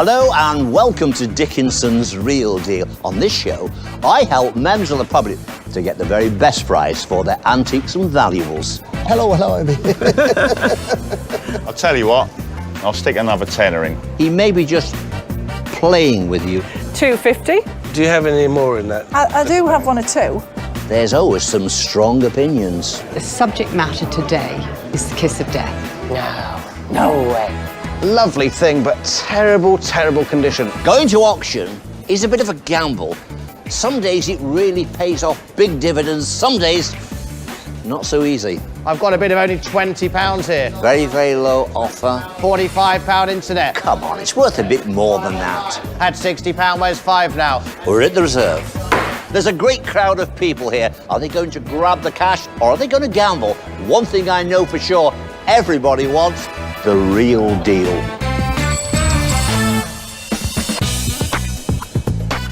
Hello and welcome to Dickinson's Real Deal. On this show, I help members of the public to get the very best price for their antiques and valuables. Hello, Amy. I'll tell you what, I'll stick another tenner in. He may be just playing with you. £2.50. Do you have any more in that? I do have one or two. There's always some strong opinions. The subject matter today is the kiss of death. No way. Lovely thing, but terrible, terrible condition. Going to auction is a bit of a gamble. Some days it really pays off big dividends, some days not so easy. I've got a bid of only £20 here. Very, very low offer. £45 internet. Come on, it's worth a bit more than that. Had £60, where's £5 now? We're at the reserve. There's a great crowd of people here. Are they going to grab the cash or are they going to gamble? One thing I know for sure, everybody wants the real deal.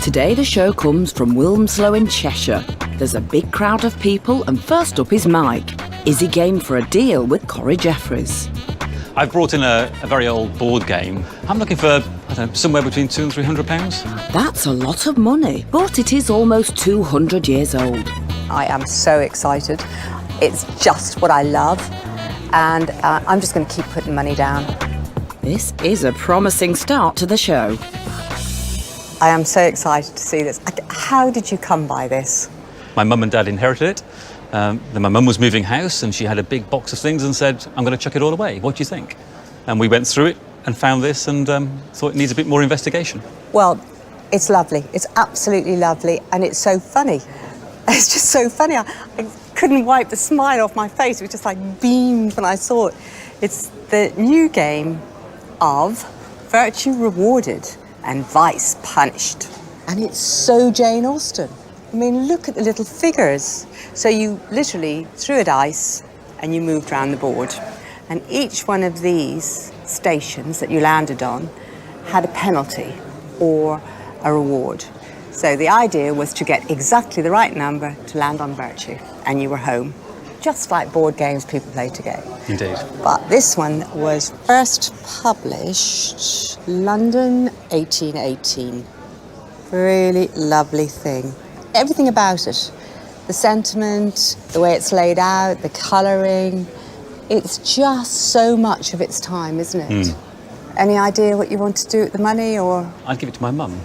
Today the show comes from Wilmslow in Cheshire. There's a big crowd of people and first up is Mike. Is he game for a deal with Corrie Jeffries? I've brought in a very old board game. I'm looking for, I don't know, somewhere between £200 and £300. That's a lot of money, but it is almost 200 years old. I am so excited. It's just what I love, and I'm just going to keep putting money down. This is a promising start to the show. I am so excited to see this. How did you come by this? My mum and dad inherited it. Then my mum was moving house and she had a big box of things and said, I'm going to chuck it all away. What do you think? And we went through it and found this and thought it needs a bit more investigation. Well, it's lovely. It's absolutely lovely, and it's so funny. It's just so funny. I couldn't wipe the smile off my face. It was just like beamed when I saw it. It's the new game of virtue rewarded and vice punished. And it's so Jane Austen. I mean, look at the little figures. So you literally threw a dice and you moved around the board. And each one of these stations that you landed on had a penalty or a reward. So the idea was to get exactly the right number to land on virtue, and you were home. Just like board games people play today. Indeed. But this one was first published London, 1818. Really lovely thing. Everything about it. The sentiment, the way it's laid out, the colouring. It's just so much of its time, isn't it? Any idea what you want to do with the money, or...? I'd give it to my mum.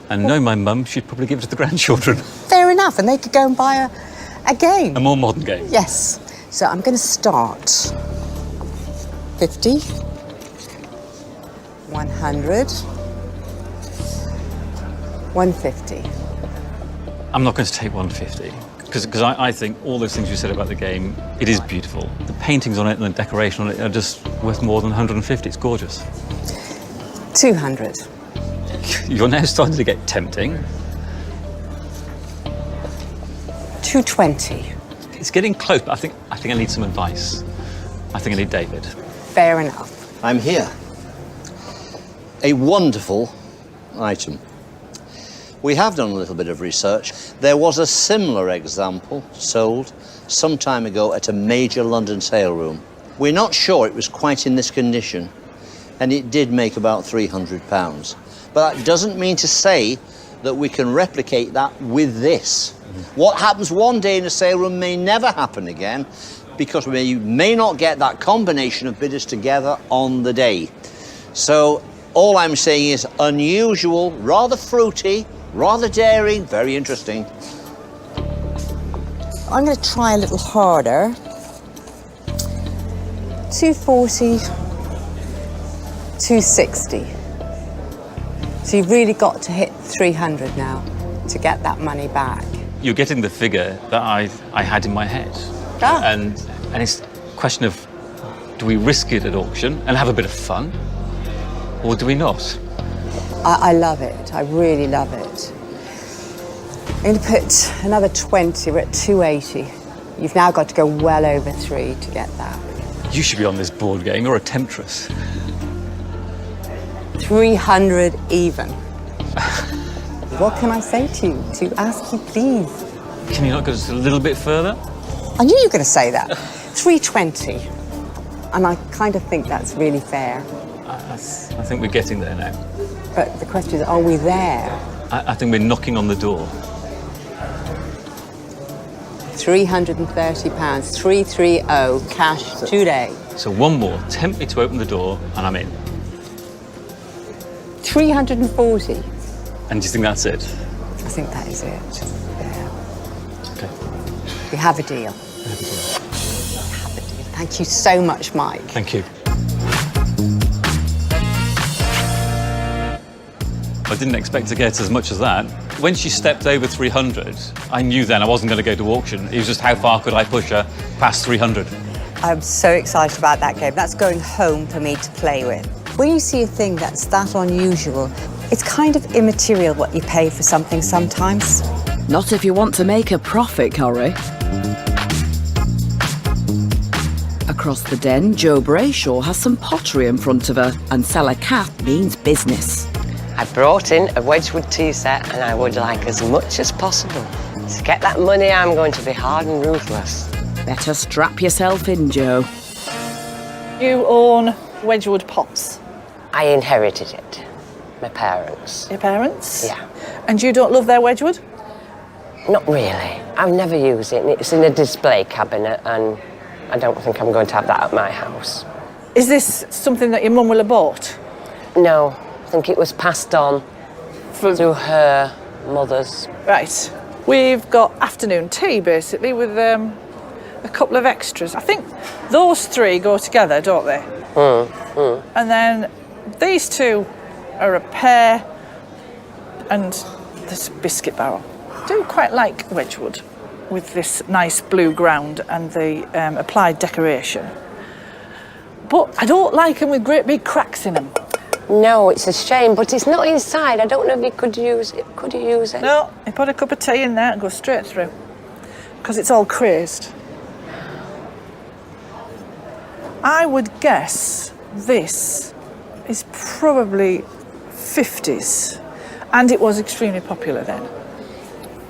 And knowing my mum, she'd probably give it to the grandchildren. Fair enough, and they could go and buy a game. A more modern game. Yes. So I'm going to start 50, 100, 150. I'm not going to take 150 because I think all those things you said about the game, it is beautiful. The paintings on it and the decoration on it are just worth more than 150. It's gorgeous. 200. You're now starting to get tempting. 220. It's getting close, but I think I need some advice. I think I need David. Fair enough. I'm here. A wonderful item. We have done a little bit of research. There was a similar example sold some time ago at a major London sale room. We're not sure it was quite in this condition, and it did make about £300. But that doesn't mean to say that we can replicate that with this. What happens one day in a sale room may never happen again, because we may not get that combination of bidders together on the day. So all I'm saying is unusual, rather fruity, rather daring, very interesting. I'm going to try a little harder. 240, 260. So you've really got to hit 300 now to get that money back. You're getting the figure that I had in my head. Ah. And it's a question of, do we risk it at auction and have a bit of fun, or do we not? I love it. I really love it. I'm going to put another 20. We're at 280. You've now got to go well over 3 to get that. You should be on this board game. You're a temptress. 300 even. What can I say to you? To ask you, please? Can you not go just a little bit further? I knew you were going to say that. 320. And I kind of think that's really fair. I think we're getting there now. But the question is, are we there? I think we're knocking on the door. £330, 330 cash today. So one more. Tempt me to open the door and I'm in. 340. And do you think that's it? I think that is it. Yeah. Okay. We have a deal. We have a deal. Thank you so much, Mike. Thank you. I didn't expect to get as much as that. When she stepped over 300, I knew then I wasn't going to go to auction. It was just how far could I push her past 300. I'm so excited about that game. That's going home for me to play with. When you see a thing that's that unusual, it's kind of immaterial what you pay for something sometimes. Not if you want to make a profit, Corrie. Across the den, Jo Brayshaw has some pottery in front of her, and sell a cat means business. I brought in a Wedgwood tea set and I would like as much as possible. To get that money, I'm going to be hard and ruthless. Better strap yourself in, Jo. You own Wedgwood pots. I inherited it. My parents. Your parents? Yeah. And you don't love their Wedgwood? Not really. I never use it. It's in a display cabinet and I don't think I'm going to have that at my house. Is this something that your mum will have bought? No. I think it was passed on through her mother's. Right. We've got afternoon tea, basically, with a couple of extras. I think those three go together, don't they? And then these two are a pair, and this biscuit barrel. I do quite like Wedgwood with this nice blue ground and the applied decoration. But I don't like them with great big cracks in them. No, it's a shame, but it's not inside. I don't know if you could use it. Could you use it? No, you put a cup of tea in there and go straight through, because it's all crazed. I would guess this is probably 50s, and it was extremely popular then.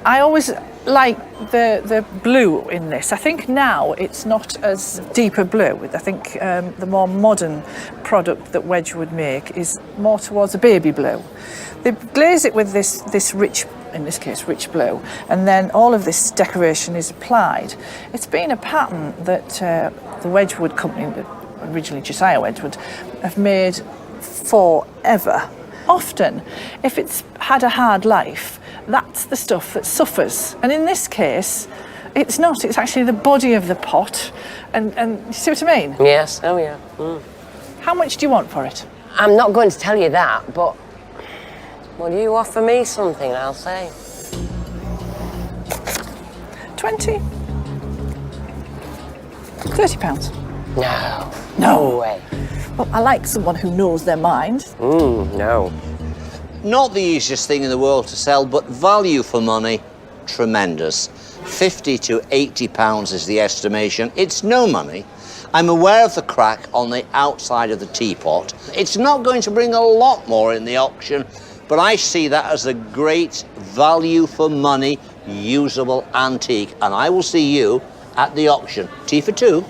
I always like the blue in this. I think now it's not as deep a blue. I think the more modern product that Wedgwood make is more towards a baby blue. They glaze it with this rich, in this case, rich blue, and then all of this decoration is applied. It's been a pattern that the Wedgwood company, originally Josiah Wedgwood, have made forever. Often, if it's had a hard life, that's the stuff that suffers. And in this case, it's not. It's actually the body of the pot. And you see what I mean? Yes, oh yeah. How much do you want for it? I'm not going to tell you that, but will you offer me something, I'll say. 20? £30? No. No way. Well, I like someone who knows their mind. No. Not the easiest thing in the world to sell, but value for money, tremendous. £50 to £80 is the estimation. It's no money. I'm aware of the crack on the outside of the teapot. It's not going to bring a lot more in the auction, but I see that as a great value for money, usable antique. And I will see you at the auction. Tea for two.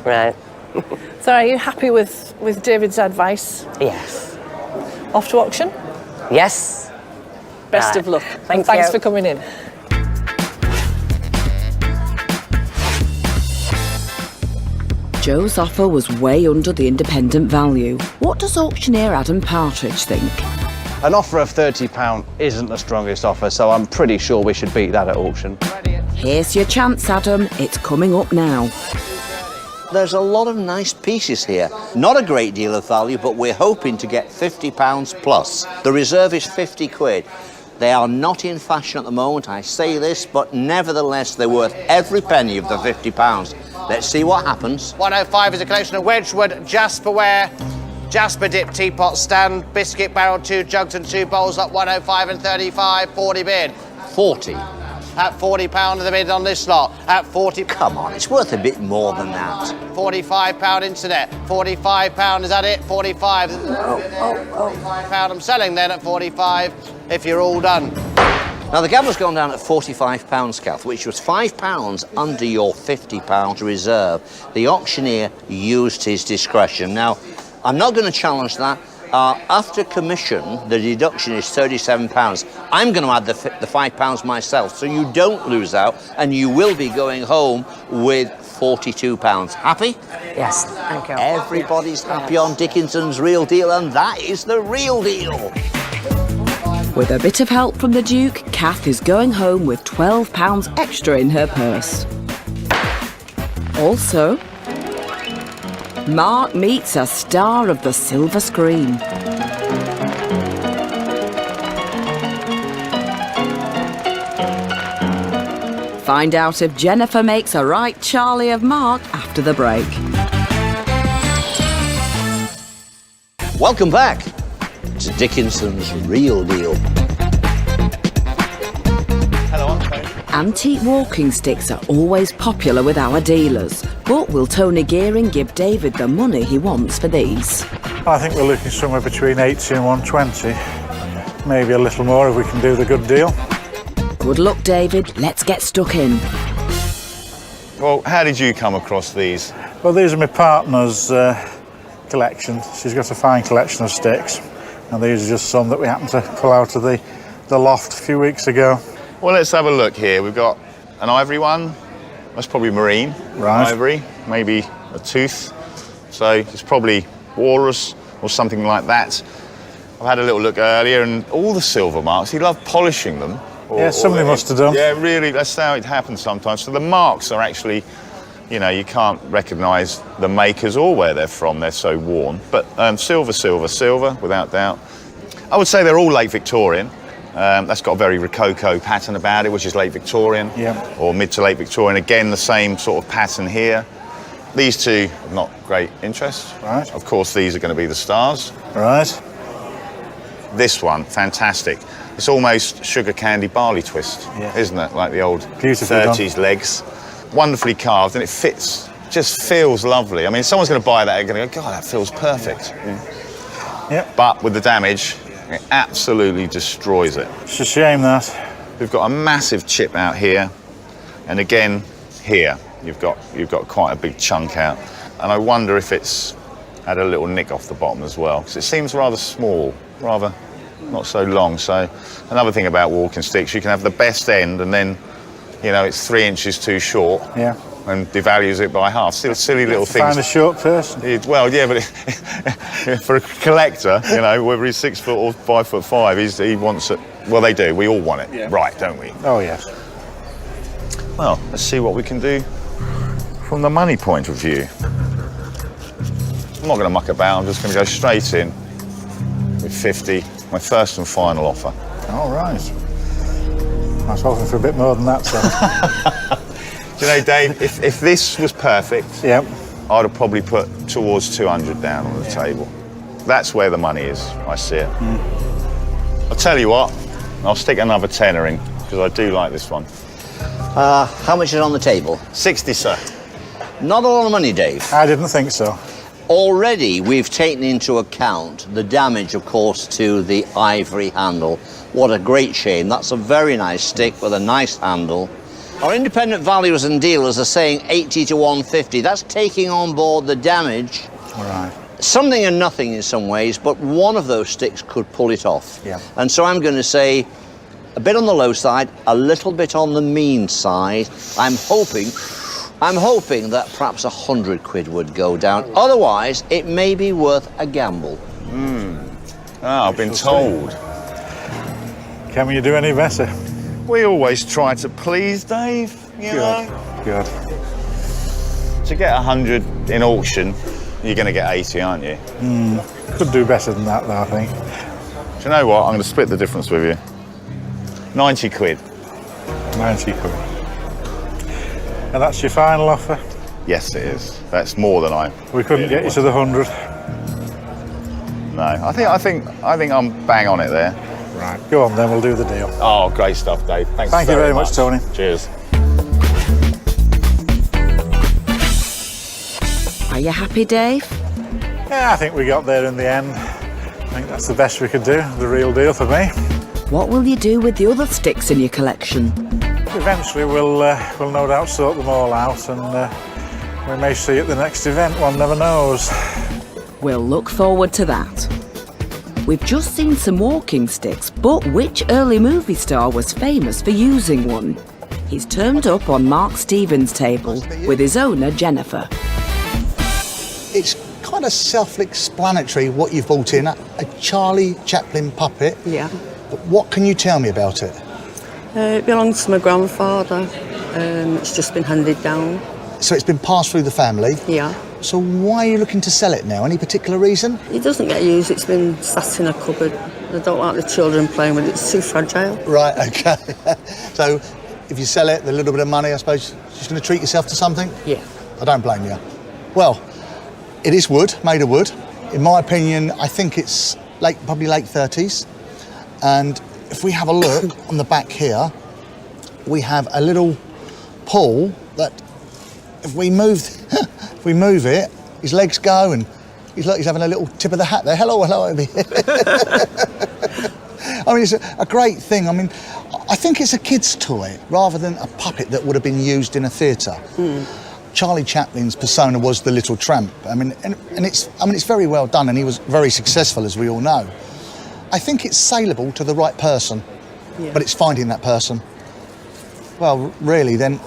Right. So are you happy with David's advice? Yes. Off to auction? Yes. Best Right. of luck. Thanks Thanks for coming in. Jo's offer was way under the independent value. What does auctioneer Adam Partridge think? An offer of £30 isn't the strongest offer, so I'm pretty sure we should beat that at auction. Here's your chance, Adam. It's coming up now. There's a lot of nice pieces here. Not a great deal of value, but we're hoping to get £50 plus. The reserve is 50 quid. They are not in fashion at the moment, I say this, but nevertheless, they're worth every penny of the £50. Let's see what happens. 105 is a collection of Wedgwood Jasperware, Jasper dip teapot stand, biscuit barrel, 2 jugs and 2 bowls at 105 and 35, 40 bid. 40. At £40 the bid on this lot. At 40. Come on, it's worth a bit more than that. £45 internet. £45, is that it? 45. £45 I'm selling then at 45 if you're all done. Now, the gavel's gone down at £45, Kath, which was £5 under your £50 reserve. The auctioneer used his discretion. Now, I'm not going to challenge that. After commission, the deduction is £37. I'm going to add the £5 myself, so you don't lose out, and you will be going home with £42. Happy? Yes, thank you. Everybody's happy on Dickinson's Real Deal, and that is the real deal. With a bit of help from the Duke, Kath is going home with £12 extra in her purse. Also, Mark meets a star of the silver screen. Find out if Jennifer makes a right Charlie of Mark after the break. Welcome back to Dickinson's Real Deal. Antique walking sticks are always popular with our dealers, but will Tony Gearing give David the money he wants for these? I think we're looking somewhere between 80 and 120. Maybe a little more if we can do the good deal. Good luck, David. Let's get stuck in. Well, how did you come across these? Well, these are my partner's collection. She's got a fine collection of sticks, and these are just some that we happened to pull out of the loft a few weeks ago. Well, let's have a look here. We've got an ivory one. That's probably marine. Right. Ivory, maybe a tooth. So it's probably walrus or something like that. I've had a little look earlier, and all the silver marks, he loved polishing them. Yeah, somebody must have done. Yeah, really, that's how it happens sometimes. So the marks are actually, you know, you can't recognise the makers or where they're from. They're so worn. But silver, without doubt. I would say they're all late Victorian. That's got a very Rococo pattern about it, which is late Victorian, or mid to late Victorian. Again, the same sort of pattern here. These two have not great interest. Right. Of course, these are going to be the stars. Right. This one, fantastic. It's almost sugar candy barley twist, isn't it? Like the old Beautifully 30s done. legs. Wonderfully carved, and it fits, just feels lovely. I mean, someone's going to buy that, they're going to go, God, that feels perfect. Yep. But with the damage, it absolutely destroys it. It's a shame that. We've got a massive chip out here, and again here you've got quite a big chunk out, and I wonder if it's had a little nick off the bottom as well, because it seems rather small, rather not so long. So another thing about walking sticks, you can have the best end, and then you know it's 3 inches too short. Yeah. And devalues it by half. Still silly little things. Find a short person. Well, yeah, but for a collector, you know, whether he's 6 foot or 5'5", he wants it. Well, they do. We all want it, right? Don't we? Oh yes. Well, let's see what we can do from the money point of view. I'm not going to muck about. I'm just going to go straight in with 50. My first and final offer. All right. I was hoping for a bit more than that, so. Do you know, Dave, if this was perfect, Yep. I'd have probably put towards 200 down on the table. That's where the money is. I see it. I'll tell you what, I'll stick another tenner in, because I do like this one. How much is on the table? 60, sir. Not a lot of money, Dave. I didn't think so. Already, we've taken into account the damage, of course, to the ivory handle. What a great shame. That's a very nice stick with a nice handle. Our independent valuers and dealers are saying 80 to 150. That's taking on board the damage. All right. Something and nothing in some ways, but one of those sticks could pull it off. Yeah. And so I'm going to say a bit on the low side, a little bit on the mean side. I'm hoping that perhaps 100 quid would go down. Otherwise, it may be worth a gamble. I've been told. Can you do any better? We always try to please, Dave, you know. Good. To get 100 in auction, you're going to get 80, aren't you? Could do better than that, though, I think. Do you know what? I'm going to split the difference with you. 90 quid. 90 quid. And that's your final offer? Yes, it is. That's more than I. We couldn't get you to the 100. No, I think I'm bang on it there. Right, go on then, we'll do the deal. Oh, great stuff, Dave. Thanks Thank you very much, Tony. Cheers. Are you happy, Dave? Yeah, I think we got there in the end. I think that's the best we could do, the real deal for me. What will you do with the other sticks in your collection? Eventually we'll no doubt sort them all out, and we may see at the next event, one never knows. We'll look forward to that. We've just seen some walking sticks, but which early movie star was famous for using one? He's turned up on Mark Stevens' table with his owner, Jennifer. It's kind of self-explanatory what you've brought in, a Charlie Chaplin puppet. Yeah. But what can you tell me about it? It belongs to my grandfather. It's just been handed down. So it's been passed through the family? Yeah. So why are you looking to sell it now? Any particular reason? It doesn't get used. It's been sat in a cupboard. I don't like the children playing with it. It's too fragile. Right, OK. So if you sell it, the little bit of money, I suppose, you're just going to treat yourself to something? Yeah. I don't blame you. Well, it is wood, made of wood. In my opinion, I think it's probably late 30s. And if we have a look on the back here, we have a little pull that if we move it, his legs go and he's having a little tip of the hat there. Hello, over here. I mean, it's a great thing. I mean, I think it's a kid's toy rather than a puppet that would have been used in a theatre. Charlie Chaplin's persona was the little tramp. I mean, and it's very well done, and he was very successful, as we all know. I think it's saleable to the right person, but it's finding that person. Well, really, then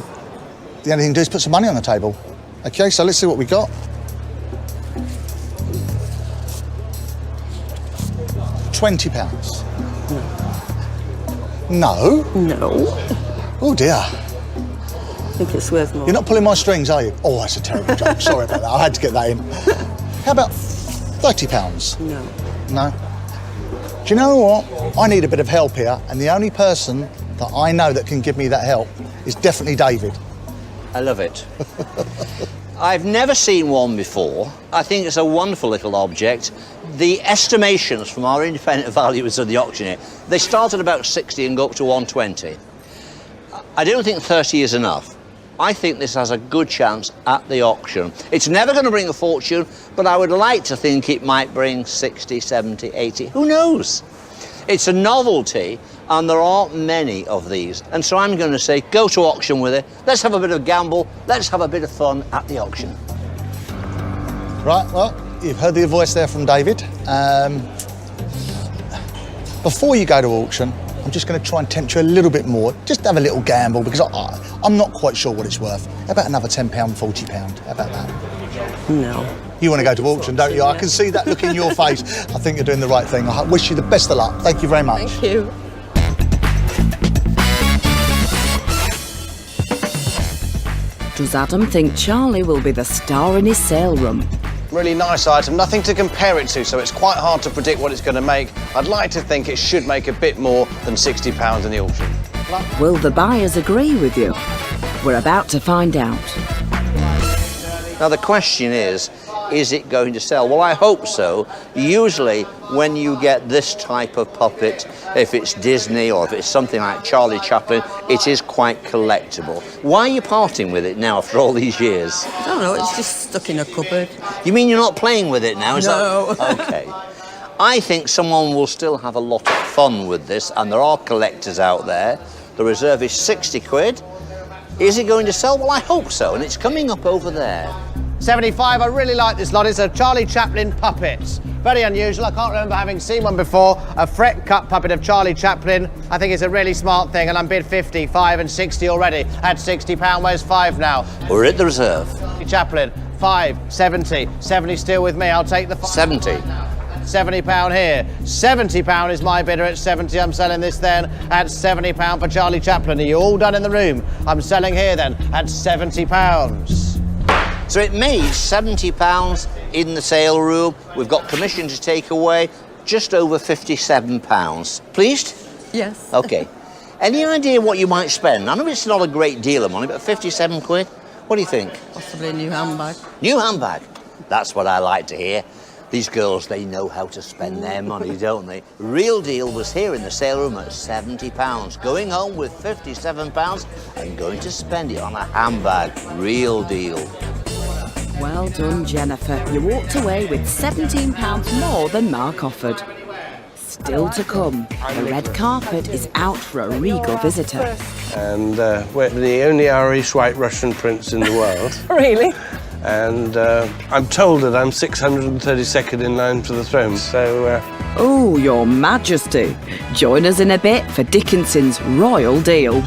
the only thing to do is put some money on the table. OK, so let's see what we got. £20. No. No. Oh, dear. I think it's worth more. You're not pulling my strings, are you? Oh, that's a terrible joke. Sorry about that. I had to get that in. How about £30? No. No? Do you know what? I need a bit of help here, and the only person that I know that can give me that help is definitely David. I love it. I've never seen one before. I think it's a wonderful little object. The estimations from our independent valuers of the auctioneer, they start at about 60 and go up to 120. I don't think 30 is enough. I think this has a good chance at the auction. It's never going to bring a fortune, but I would like to think it might bring 60, 70, 80. Who knows? It's a novelty, and there aren't many of these. And so I'm going to say, go to auction with it. Let's have a bit of gamble. Let's have a bit of fun at the auction. Right, well, you've heard the voice there from David. Before you go to auction, I'm just going to try and tempt you a little bit more. Just have a little gamble, because I'm not quite sure what it's worth. How about another £10, £40? How about that? No. You want to go to auction, don't you? I can see that look in your face. I think you're doing the right thing. I wish you the best of luck. Thank you very much. Thank you. Does Adam think Charlie will be the star in his sale room? Really nice item, nothing to compare it to, so it's quite hard to predict what it's going to make. I'd like to think it should make a bit more than £60 in the auction. Will the buyers agree with you? We're about to find out. Now, the question is it going to sell? Well, I hope so. Usually, when you get this type of puppet, if it's Disney or if it's something like Charlie Chaplin, it is quite collectible. Why are you parting with it now after all these years? I don't know, it's just stuck in a cupboard. You mean you're not playing with it now? Is No. That... OK. I think someone will still have a lot of fun with this, and there are collectors out there. The reserve is 60 quid. Is it going to sell? Well, I hope so, and it's coming up over there. 75, I really like this lot. It's a Charlie Chaplin puppet. Very unusual, I can't remember having seen one before. A fret cut puppet of Charlie Chaplin. I think it's a really smart thing, and I'm bid 50, 5 and 60 already. At £60, where's 5 now? We're at the reserve. Chaplin, 5, 70. 70 still with me, I'll take the 70. £70 here. £70 is my bidder at 70. I'm selling this then at £70 for Charlie Chaplin. Are you all done in the room? I'm selling here then at £70. So it made £70 in the sale room. We've got commission to take away, just over £57. Pleased? Yes. OK. Any idea what you might spend? I know it's not a great deal of money, but 57 quid? What do you think? Possibly a new handbag. New handbag? That's what I like to hear. These girls, they know how to spend their money, don't they? Real Deal was here in the sale room at £70. Going home with £57 and going to spend it on a handbag. Real Deal. Well done, Jennifer. You walked away with £17 more than Mark offered. Still to come, the red carpet is out for a regal visitor. And we're the only Irish white Russian prince in the world. Really? and I'm told that I'm 632nd in line for the throne, so... Oh, Your Majesty. Join us in a bit for Dickinson's Royal Deal.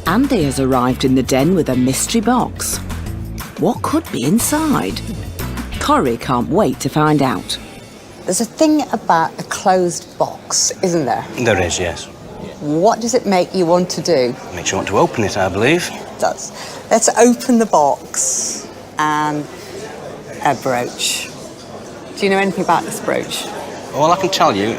Andy has arrived in the den with a mystery box. What could be inside? Corrie can't wait to find out. There's a thing about a closed box, isn't there? There is, yes. What does it make you want to do? Makes you want to open it, I believe. It does. Let's open the box and a brooch. Do you know anything about this brooch? All I can tell you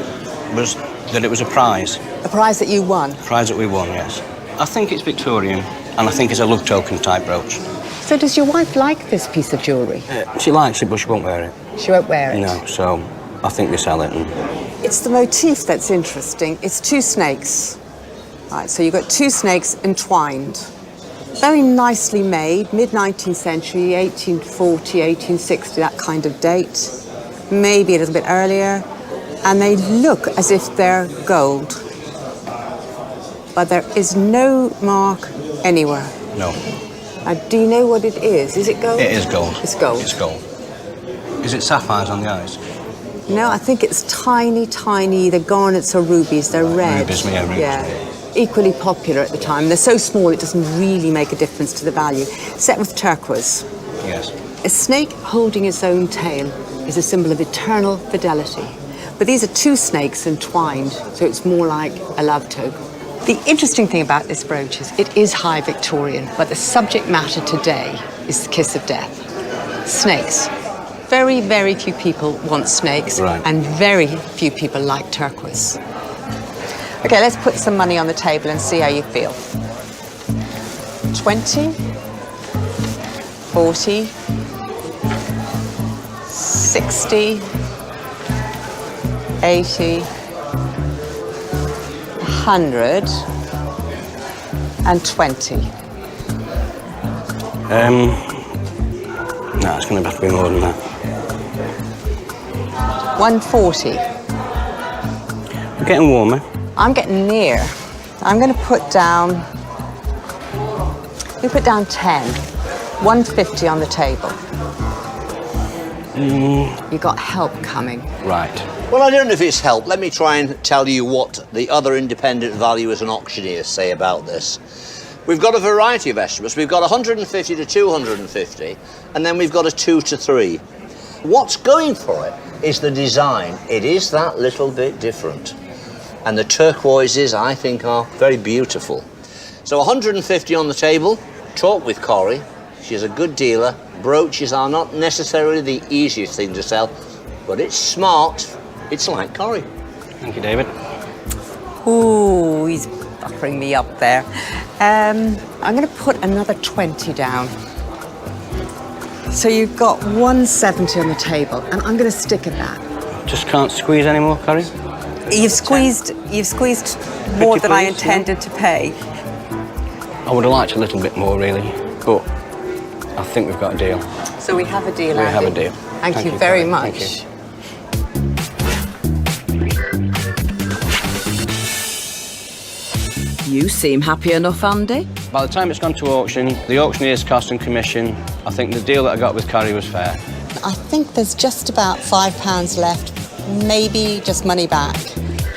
was that it was a prize. A prize that you won? A prize that we won, yes. I think it's Victorian, and I think it's a love token type brooch. So does your wife like this piece of jewellery? She likes it, but she won't wear it. She won't wear it? No, so I think they sell it. It's the motif that's interesting. It's two snakes. Right, so you've got two snakes entwined. Very nicely made, mid-19th century, 1840, 1860, that kind of date. Maybe a little bit earlier. And they look as if they're gold. But there is no mark anywhere. No. Do you know what it is? Is it gold? It is gold. It's gold. It's gold. Is it sapphires on the eyes? No, I think it's tiny, tiny, either garnets or rubies. They're red. Rubies, yeah, rubies. Yeah. Equally popular at the time. They're so small it doesn't really make a difference to the value. Set with turquoise. Yes. A snake holding its own tail is a symbol of eternal fidelity. But these are two snakes entwined, so it's more like a love token. The interesting thing about this brooch is it is high Victorian, but the subject matter today is the kiss of death. Snakes. Very, very few people want snakes, right. And very few people like turquoise. Okay, let's put some money on the table and see how you feel. 20, 40, 60, 80, 100, and 20. No, it's going to have to be more than that. 140. We're getting warmer. I'm getting near. I'm going to put down... We put down 10. 150 on the table. You got help coming. Right. Well, I don't know if it's help. Let me try and tell you what the other independent valuers and auctioneers say about this. We've got a variety of estimates. We've got 150 to 250, and then we've got a 2 to 3. What's going for it is the design. It is that little bit different. And the turquoises, I think, are very beautiful. So 150 on the table. Talk with Corrie. She's a good dealer. Brooches are not necessarily the easiest thing to sell, but it's smart. It's like Corrie. Thank you, David. Ooh, he's buffering me up there. I'm going to put another 20 down. So you've got 170 on the table, and I'm going to stick at that. Just can't squeeze any more, Corrie? You've squeezed more than I intended to pay. I would have liked a little bit more, really, but I think we've got a deal. So we have a deal, We Andy. have a deal. Thank you very Corrie. much. Thank you. You seem happy enough, Andy. By the time it's gone to auction, the auctioneer's cost and commission, I think the deal that I got with Corrie was fair. I think there's just about £5 left, maybe just money back.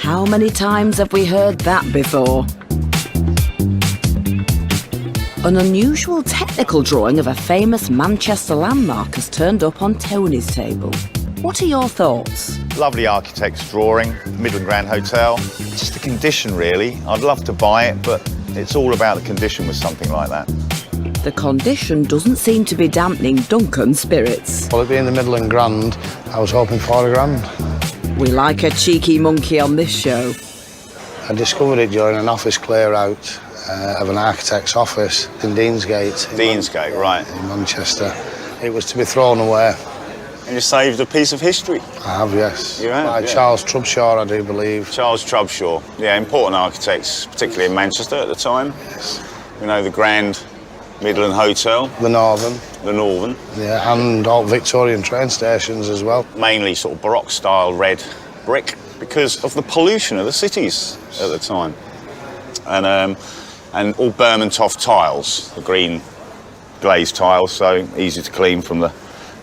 How many times have we heard that before? An unusual technical drawing of a famous Manchester landmark has turned up on Tony's table. What are your thoughts? Lovely architect's drawing, Midland Grand Hotel. Just the condition, really. I'd love to buy it, but it's all about the condition with something like that. The condition doesn't seem to be dampening Duncan's spirits. Well, it being the Midland Grand, I was hoping for £1,000. We like a cheeky monkey on this show. I discovered it during an office clear-out of an architect's office in Deansgate. Deansgate, right. In Manchester. It was to be thrown away. And you saved a piece of history. I have, yes. You have, By yeah. Charles Trubshaw, I do believe. Charles Trubshaw. Yeah, important architects, particularly in Manchester at the time. Yes. You know, the Grand Midland Hotel. The Northern. The Northern. Yeah, and all Victorian train stations as well. Mainly sort of Baroque-style red brick because of the pollution of the cities at the time. And and all Bermontoft tiles, the green glazed tiles, so easy to clean from the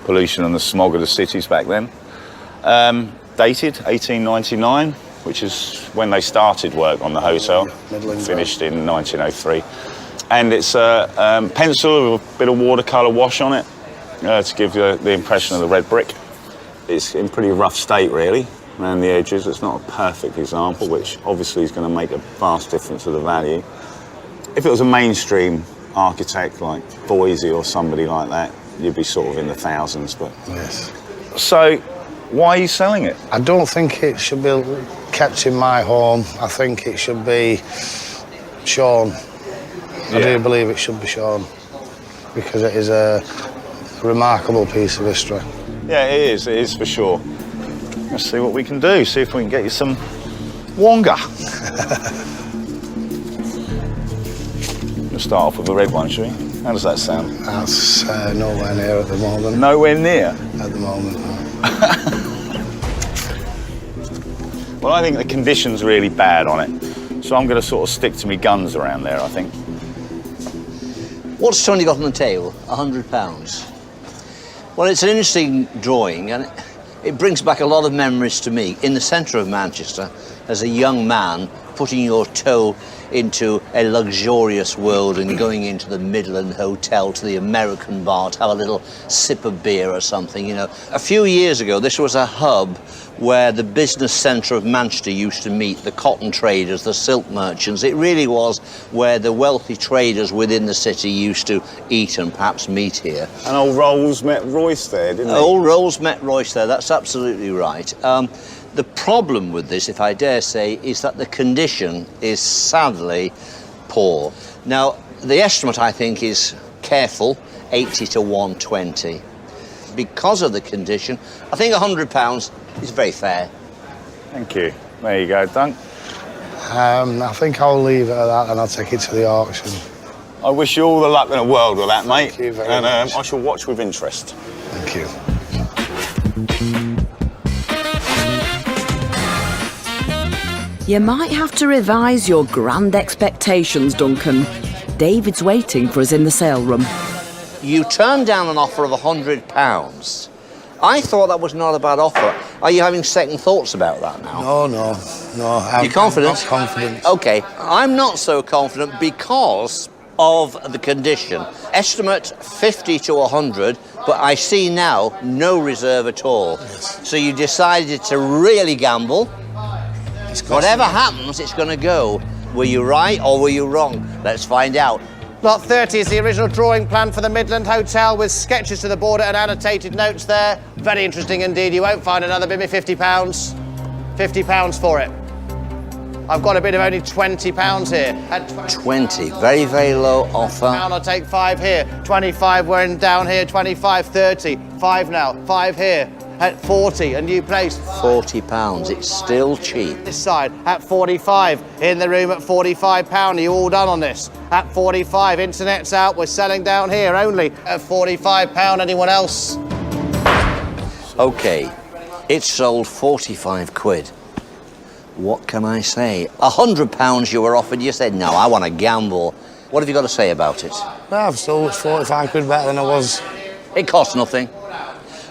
pollution and the smog of the cities back then. Dated 1899, which is when they started work on the hotel, finished in 1903. And it's a pencil with a bit of watercolour wash on it to give you the impression of the red brick. It's in pretty rough state, really, around the edges. It's not a perfect example, which obviously is going to make a vast difference to the value. If it was a mainstream architect like Boise or somebody like that, you'd be sort of in the thousands. But Yes. So, why are you selling it? I don't think it should be kept in my home. I think it should be shown. I do believe it should be shown because it is a remarkable piece of history. Yeah, it is for sure. Let's see what we can do, see if we can get you some Wonga. We'll start off with the red one, shall we? How does that sound? That's nowhere near at the moment. Nowhere near? At the moment, no. Well, I think the condition's really bad on it, so I'm going to sort of stick to my guns around there, I think. What's Tony got on the table? £100. Well, it's an interesting drawing, and it brings back a lot of memories to me. In the centre of Manchester, as a young man, putting your toe into a luxurious world and going into the Midland Hotel to the American bar to have a little sip of beer or something, you know. A few years ago, this was a hub where the business centre of Manchester used to meet, the cotton traders, the silk merchants. It really was where the wealthy traders within the city used to eat and perhaps meet here. And old Rolls met Royce there, didn't he? Old Rolls met Royce there, that's absolutely right. The problem with this, if I dare say, is that the condition is sadly poor. Now, the estimate, I think, is careful, 80 to 120. Because of the condition, I think £100 is very fair. Thank you. There you go, Dunk. I think I'll leave it at that and I'll take it to the auction. I wish you all the luck in the world with that, mate. Thank you very and much. I shall watch with interest. Thank you. You might have to revise your grand expectations, Duncan. David's waiting for us in the sale room. You turned down an offer of £100. I thought that was not a bad offer. Are you having second thoughts about that now? No. You're confident? I'm not confident. OK, I'm not so confident because of the condition. Estimate 50 to 100, but I see now no reserve at all. Yes. So you decided to really gamble. Whatever happens, it's going to go. Were you right or were you wrong? Let's find out. Lot 30 is the original drawing plan for the Midland Hotel with sketches to the border and annotated notes there. Very interesting indeed. You won't find another. Bid me £50. £50 for it. I've got a bid of only £20 here. At 20, very, very low offer. I'll take 5 here. 25, we're in down here. 25, 30. 5 now. 5 here. At 40, a new place. £40, it's still cheap. This side at 45, in the room at £45. Are you all done on this? At 45, internet's out, we're selling down here only at £45. Anyone else? OK, it's sold 45 quid. What can I say? £100 you were offered, you said, no, I want to gamble. What have you got to say about it? No, I've still it's 45 quid better than I was. It costs nothing.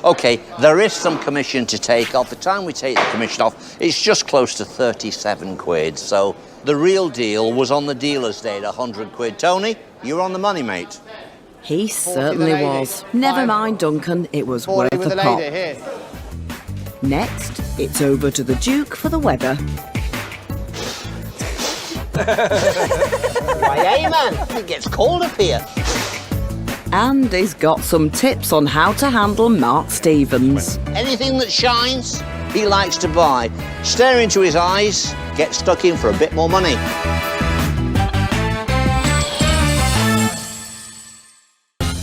OK, there is some commission to take off. The time we take the commission off, it's just close to 37 quid. So the real deal was on the dealer's day at 100 quid. Tony, you're on the money, mate. He certainly was. Never mind, Duncan, it was worth a pop. Here. Next, it's over to the Duke for the weather. Why, hey, man, it gets cold up here. And he's got some tips on how to handle Mark Stevens. Anything that shines, he likes to buy. Stare into his eyes, get stuck in for a bit more money.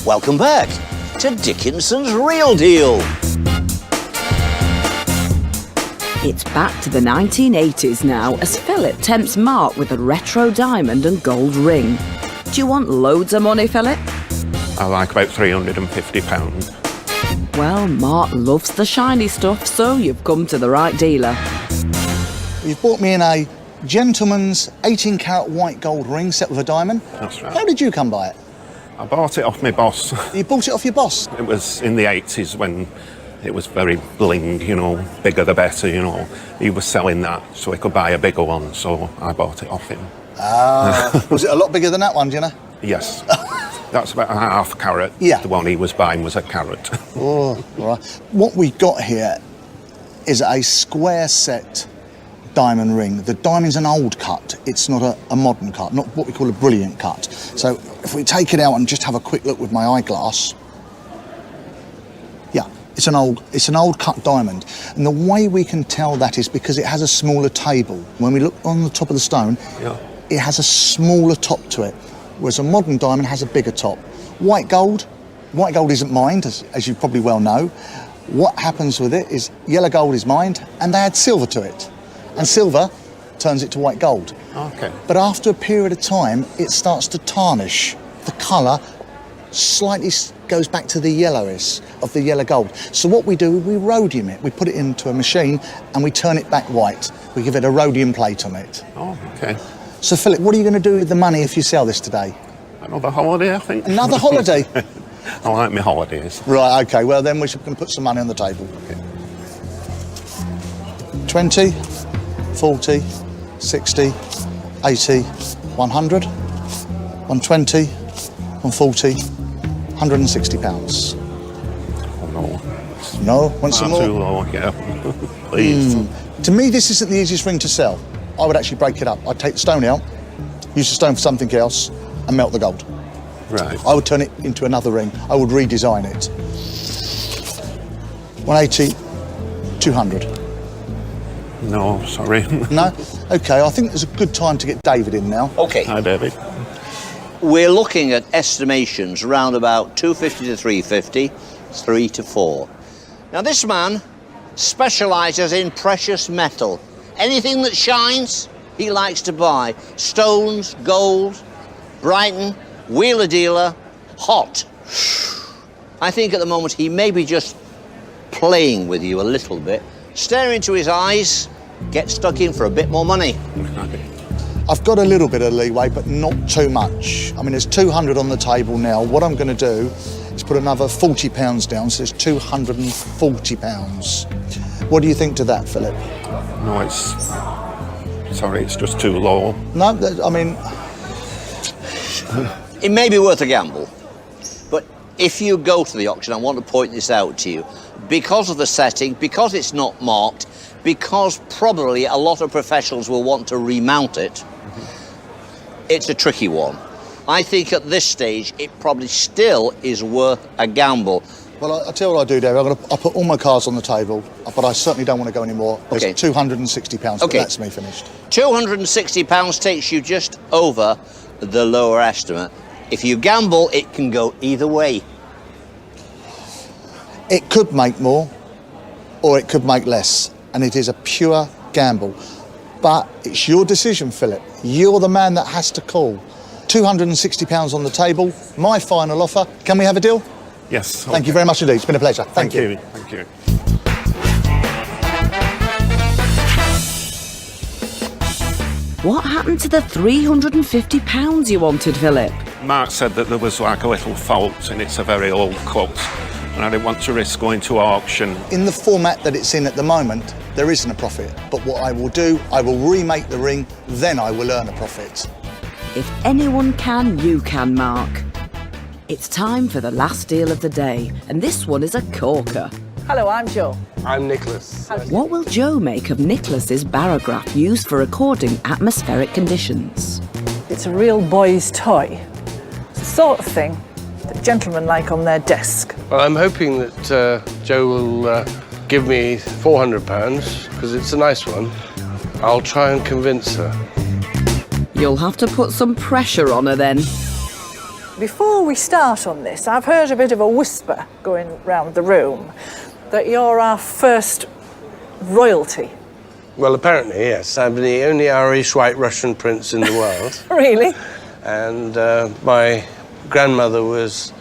Welcome back to Dickinson's Real Deal. It's back to the 1980s now as Philip tempts Mark with a retro diamond and gold ring. Do you want loads of money, Philip? I like about £350. Well, Mark loves the shiny stuff, so you've come to the right dealer. You've brought me in a Gentleman's 18-carat white gold ring set with a diamond. That's right. How did you come by it? I bought it off my boss. You bought it off your boss? It was in the 80s when it was very bling, you know, bigger the better, you know. He was selling that so he could buy a bigger one, so I bought it off him. Ah, was it a lot bigger than that one, do you know? Yes. That's about a half carat. Yeah. The one he was buying was a carat. Oh, all right. What we got here is a square set diamond ring. The diamond's an old cut. It's not a modern cut, not what we call a brilliant cut. So if we take it out and just have a quick look with my eyeglass, yeah, it's an old cut diamond. And the way we can tell that is because it has a smaller table. When we look on the top of the stone, Yeah. it has a smaller top to it, whereas a modern diamond has a bigger top. White gold isn't mined, as you probably well know. What happens with it is yellow gold is mined, and they add silver to it. And silver turns it to white gold. Okay. But after a period of time, it starts to tarnish. The colour slightly goes back to the yellowness of the yellow gold. So what we do, we rhodium it. We put it into a machine and we turn it back white. We give it a rhodium plate on it. Oh, okay. So, Philip, what are you going to do with the money if you sell this today? Another holiday, I think. Another holiday? I like my holidays. Right, OK. Well, then we can put some money on the table. Okay. 20, 40, 60, 80, 100, 120, 140, 160 pounds. Oh, no. No? Want some more? Too low, yeah. Please. To me, this isn't the easiest ring to sell. I would actually break it up. I'd take the stone out, use the stone for something else, and melt the gold. Right. I would turn it into another ring. I would redesign it. 180, 200. No, sorry. No? OK, I think there's a good time to get David in now. OK. Hi, David. We're looking at estimations round about 250 to 350, 3 to 4. Now, this man specialises in precious metal. Anything that shines, he likes to buy. Stones, gold, Brighton, wheeler dealer, hot. I think at the moment he may be just playing with you a little bit. Stare into his eyes, get stuck in for a bit more money. I've got a little bit of leeway, but not too much. I mean, there's 200 on the table now. What I'm going to do is put another £40 down, so it's £240. What do you think to that, Philip? No, it's just too low. No, I mean... It may be worth a gamble, but if you go to the auction, I want to point this out to you. Because of the setting, because it's not marked, because probably a lot of professionals will want to remount it, it's a tricky one. I think at this stage, it probably still is worth a gamble. Well, I'll tell you what I do, Dave. I'll put all my cards on the table, but I certainly don't want to go any more. There's Okay. £260, Okay. but that's me finished. £260 takes you just over the lower estimate. If you gamble, it can go either way. It could make more, or it could make less, and it is a pure gamble. But it's your decision, Philip. You're the man that has to call. £260 on the table, my final offer. Can we have a deal? Yes. Thank you very much indeed. It's been a pleasure. Thank you. Thank you. What happened to the £350 you wanted, Philip? Mark said that there was like a little fault and it's a very old cut and I didn't want to risk going to auction. In the format that it's in at the moment, there isn't a profit. But what I will do, I will remake the ring, then I will earn a profit. If anyone can, you can, Mark. It's time for the last deal of the day, and this one is a corker. Hello, I'm Joe. I'm Nicholas. What will Joe make of Nicholas's barograph used for recording atmospheric conditions? It's a real boy's toy. It's the sort of thing that gentlemen like on their desk. Well, I'm hoping that Joe will give me £400 because it's a nice one. I'll try and convince her. You'll have to put some pressure on her then. Before we start on this, I've heard a bit of a whisper going round the room that you're our first royalty. Well, apparently, yes. I'm the only Irish white Russian prince in the world. Really? And my grandmother was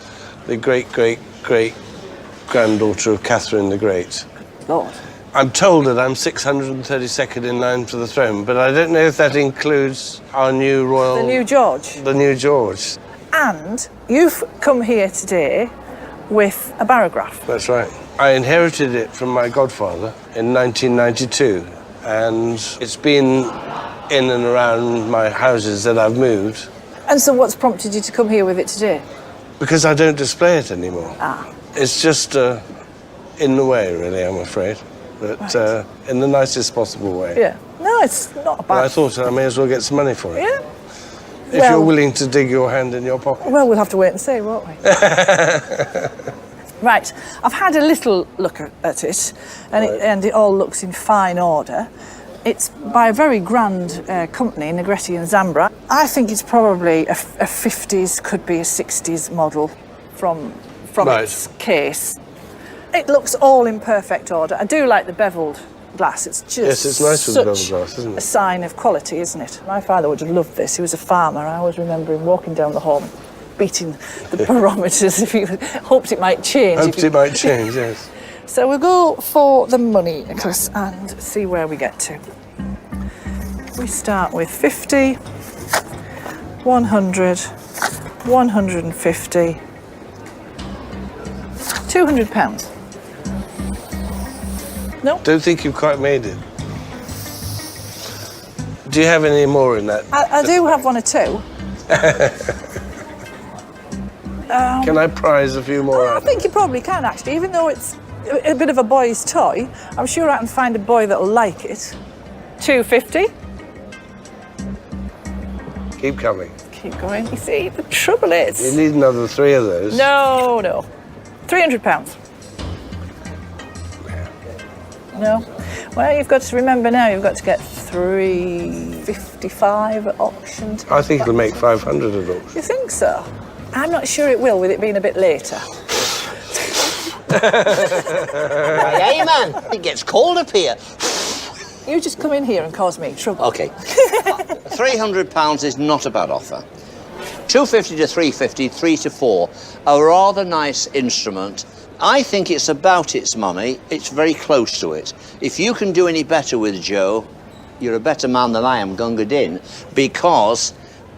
the great-great-great-granddaughter of Catherine the Great. Lord. I'm told that I'm 632nd in line for the throne, but I don't know if that includes our new royal... The new George. The new George. And you've come here today with a barograph. That's right. I inherited it from my godfather in 1992, and it's been in and around my houses that I've moved. And so what's prompted you to come here with it today? Because I don't display it anymore. Ah. It's just in the way, really, I'm afraid. But Right. In the nicest possible way. Yeah. No, it's not a But bad... I thought I may as well get some money for it. Yeah. If Well- you're willing to dig your hand in your pocket. Well, we'll have to wait and see, won't we? Right, I've had a little look at it, and it all looks in fine order. It's by a very grand company, Negretti and Zambra. I think it's probably a 50s, could be a 60s model from Right. its case. It looks all in perfect order. I do like the beveled glass. It's just Yes, it's nice with the beveled such glass, isn't it? a sign of quality, isn't it? My father would have loved this. He was a farmer. I always remember him walking down the hall, beating the barometers if he hoped it might change. Hoped it might change, yes. So we'll go for the money, Nicholas, and see where we get to. We start with 50, 100, 150, £200. No? Don't think you've quite made it. Do you have any more in that? I do have one or two. Can I prize a few more I out? think you probably can, actually, even though it's a bit of a boy's toy. I'm sure I can find a boy that'll like it. 250. Keep coming. Keep going. You see, the trouble is... You need another 3 of those. No. £300. No. Well, you've got to remember now, you've got to get 355 at auction. I think it'll make 500 at all. You think so? I'm not sure it will, with it being a bit later. Hey, man, it gets cold up here. You just come in here and cause me trouble. OK. £300 is not a bad offer. 250 to 350, 3 to 4, a rather nice instrument. I think it's about its money. It's very close to it. If you can do any better with Jo, you're a better man than I am, Gunga Din, because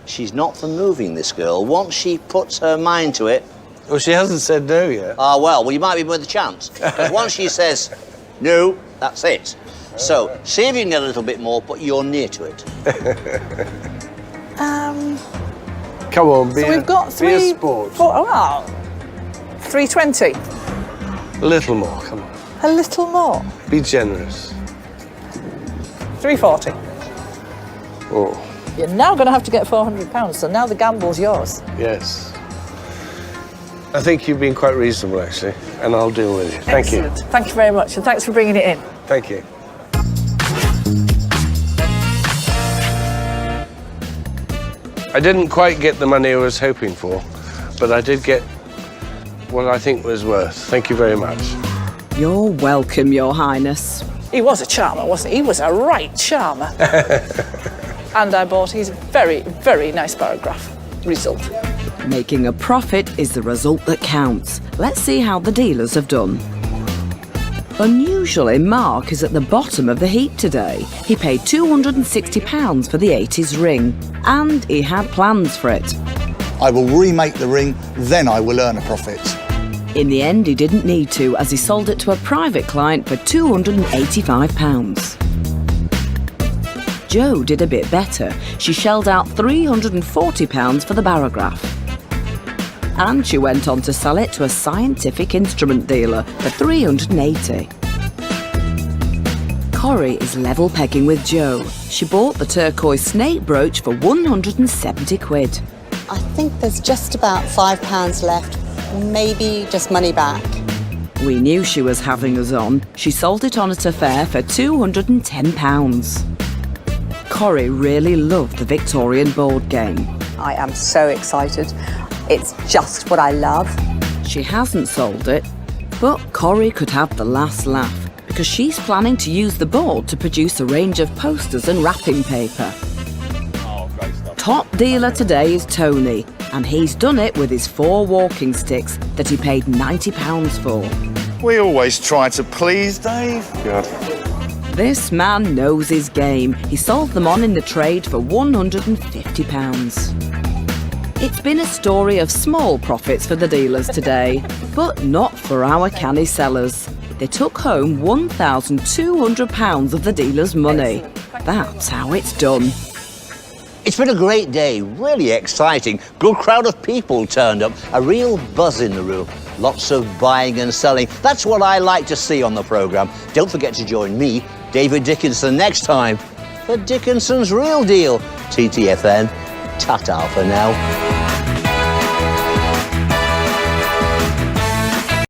she's not for moving, this girl. Once she puts her mind to it... Well, she hasn't said no yet. Well, you might be with a chance. But once she says no, that's it. So, see if you can get a little bit more, but you're near to it. Come on, be So we've got be a 3... sport. 320. A little more, come on. A little more. Be generous. 340. Oh, You're now going to have to get £400, so now the gamble's yours. yes. I think you've been quite reasonable, actually, and I'll deal with you. Thank you. Excellent. Thank you very much, and thanks for bringing it in. Thank you. I didn't quite get the money I was hoping for, but I did get what I think was worth. Thank you very much. You're welcome, Your Highness. He was a charmer, wasn't he? He was a right charmer. And I bought his very, very nice barograph. Result. Making a profit is the result that counts. Let's see how the dealers have done. Unusually, Mark is at the bottom of the heap today. He paid £260 for the 80s ring, and he had plans for it. I will remake the ring, then I will earn a profit. In the end, he didn't need to, as he sold it to a private client for £285. Jo did a bit better. She shelled out £340 for the barograph. And she went on to sell it to a scientific instrument dealer for £380. Corrie is level pegging with Jo. She bought the turquoise snake brooch for 170 quid. I think there's just about £5 left, maybe just money back. We knew she was having us on. She sold it on at a fair for £210. Corrie really loved the Victorian board game. I am so excited. It's just what I love. She hasn't sold it, but Corrie could have the last laugh because she's planning to use the board to produce a range of posters and wrapping paper. Top dealer today is Tony, and he's done it with his 4 walking sticks that he paid £90 for. We always try to please, Dave. Good. This man knows his game. He sold them on in the trade for £150. It's been a story of small profits for the dealers today, but not for our canny sellers. They took home £1,200 of the dealers' money. That's how it's done. It's been a great day, really exciting. Good crowd of people turned up, a real buzz in the room. Lots of buying and selling. That's what I like to see on the programme. Don't forget to join me, David Dickinson, next time for Dickinson's Real Deal. TTFN, ta-ta for now.